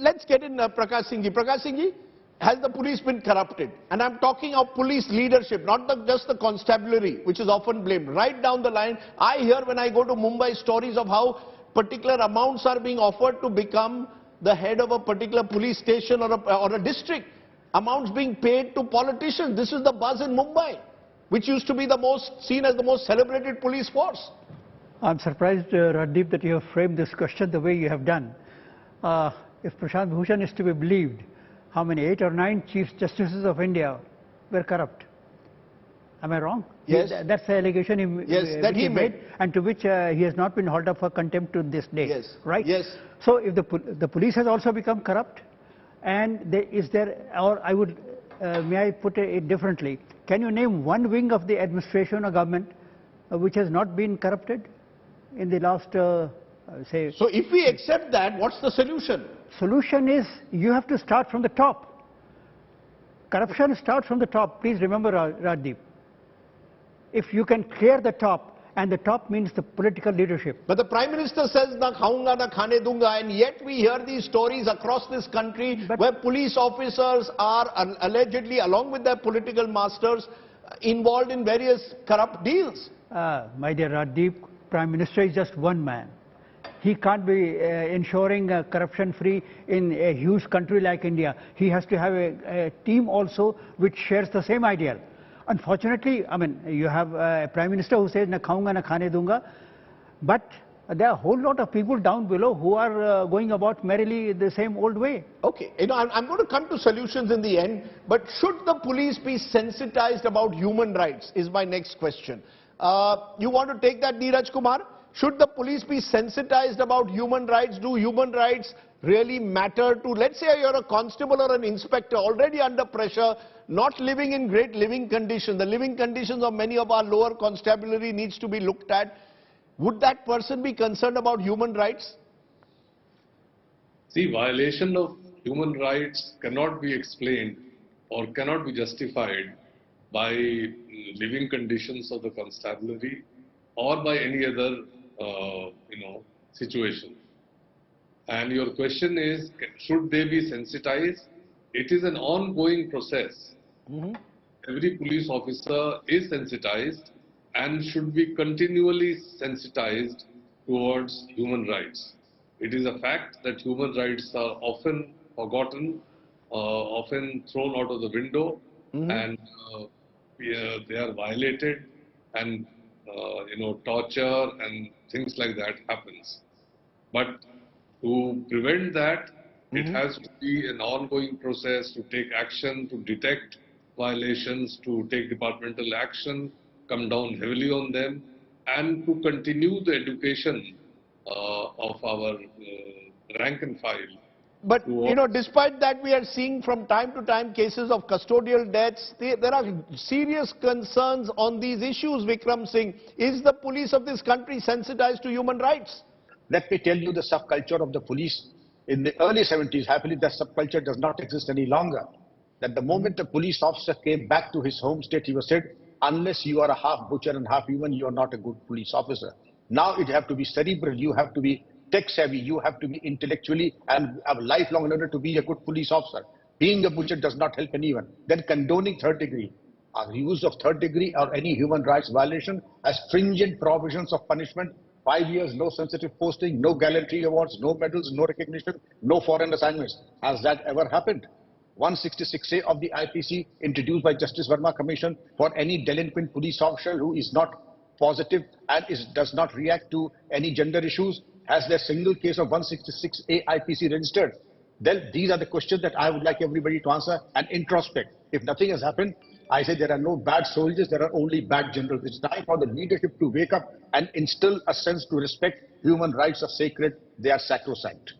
let's get in Prakash Singh ji. Prakash Singh ji, has the police been corrupted? And I'm talking of police leadership, not just the constabulary, which is often blamed. Right down the line, I hear when I go to Mumbai stories of how particular amounts are being offered to become the head of a particular police station or a district. Amounts being paid to politicians. This is the buzz in Mumbai, which used to be seen as the most celebrated police force. I'm surprised, Raddeep, that you have framed this question the way you have done. If Prashant Bhushan is to be believed, how many, 8 or 9 Chief Justices of India were corrupt? Am I wrong? Yes. That's the allegation he made, and to which he has not been hauled up for contempt to this day. Yes. Right? Yes. So if the police has also become corrupt, and may I put it differently, can you name one wing of the administration or government which has not been corrupted in the last, say... So if we accept that, what's the solution? Solution is you have to start from the top. Corruption starts from the top. Please remember, Raddeep. If you can clear the top, and the top means the political leadership. But the Prime Minister says, na khaunga, na khane dunga, and yet we hear these stories across this country where police officers are allegedly, along with their political masters, involved in various corrupt deals. My dear Raddeep, Prime Minister is just one man. He can't be ensuring corruption-free in a huge country like India. He has to have a team also which shares the same ideal. Unfortunately, I mean, you have a Prime Minister who says, na khaunga, na khane dunga, but there are a whole lot of people down below who are going about merrily the same old way. Okay, I'm going to come to solutions in the end, but should the police be sensitized about human rights is my next question. You want to take that, Neeraj Kumar? Should the police be sensitized about human rights? Do human rights really matter to, let's say you're a constable or an inspector already under pressure, not living in great living conditions. The living conditions of many of our lower constabulary needs to be looked at. Would that person be concerned about human rights? See, violation of human rights cannot be explained or cannot be justified by living conditions of the constabulary or by any other situation. And your question is, should they be sensitized? It is an ongoing process. Every police officer is sensitized and should be continually sensitized towards human rights. It is a fact that human rights are often forgotten, often thrown out of the window, and they are violated, and torture and things like that happens. But to prevent that, it has to be an ongoing process to take action, to detect violations, to take departmental action, come down heavily on them, and to continue the education of our rank and file. But, despite that, we are seeing from time to time cases of custodial deaths. There are serious concerns on these issues, Vikram Singh. Is the police of this country sensitized to human rights? Let me tell you the subculture of the police. In the early 70s, happily, that subculture does not exist any longer. That the moment a police officer came back to his home state, he was said, unless you are a half butcher and half human, you are not a good police officer. Now it have to be cerebral, you have to be tech savvy, you have to be intellectually and have a lifelong learner to be a good police officer. Being a butcher does not help anyone. Then condoning third degree, or use of third degree or any human rights violation as stringent provisions of punishment, 5 years, no sensitive posting, no gallantry awards, no medals, no recognition, no foreign assignments. Has that ever happened? 166A of the IPC introduced by Justice Verma Commission for any delinquent police officer who is not positive and does not react to any gender issues. Has their single case of 166A IPC registered? Then these are the questions that I would like everybody to answer and introspect. If nothing has happened, I say there are no bad soldiers, there are only bad generals. It's time for the leadership to wake up and instill a sense to respect human rights are sacred, they are sacrosanct.